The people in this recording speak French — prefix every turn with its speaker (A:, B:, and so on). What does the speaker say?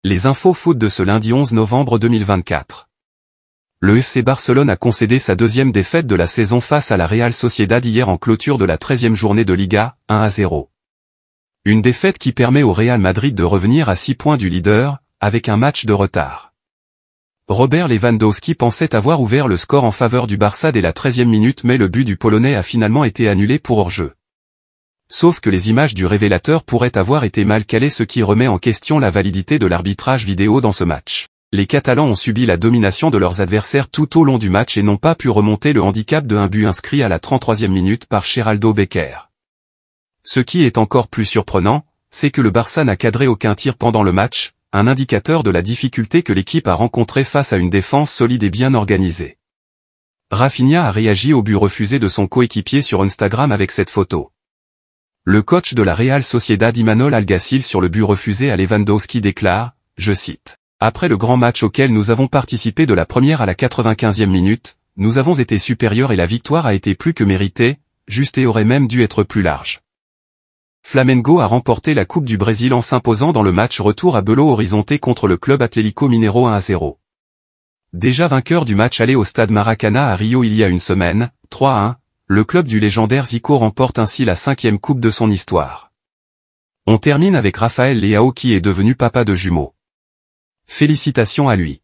A: Les infos foot de ce lundi 11 novembre 2024. Le FC Barcelone a concédé sa deuxième défaite de la saison face à la Real Sociedad hier en clôture de la 13e journée de Liga, 1-0. Une défaite qui permet au Real Madrid de revenir à 6 points du leader, avec un match de retard. Robert Lewandowski pensait avoir ouvert le score en faveur du Barça dès la 13e minute mais le but du Polonais a finalement été annulé pour hors-jeu. Sauf que les images du révélateur pourraient avoir été mal calées, ce qui remet en question la validité de l'arbitrage vidéo dans ce match. Les Catalans ont subi la domination de leurs adversaires tout au long du match et n'ont pas pu remonter le handicap de un but inscrit à la 33e minute par Geraldo Becker. Ce qui est encore plus surprenant, c'est que le Barça n'a cadré aucun tir pendant le match, un indicateur de la difficulté que l'équipe a rencontrée face à une défense solide et bien organisée. Rafinha a réagi au but refusé de son coéquipier sur Instagram avec cette photo. Le coach de la Real Sociedad Imanol Alguacil sur le but refusé à Lewandowski déclare, je cite, « Après le grand match auquel nous avons participé de la première à la 95e minute, nous avons été supérieurs et la victoire a été plus que méritée, juste et aurait même dû être plus large. » Flamengo a remporté la Coupe du Brésil en s'imposant dans le match retour à Belo Horizonte contre le club Atlético Mineiro 1-0. Déjà vainqueur du match aller au stade Maracana à Rio il y a une semaine, 3-1, le club du légendaire Zico remporte ainsi la 5e coupe de son histoire. On termine avec Rafael Leao qui est devenu papa de jumeaux. Félicitations à lui.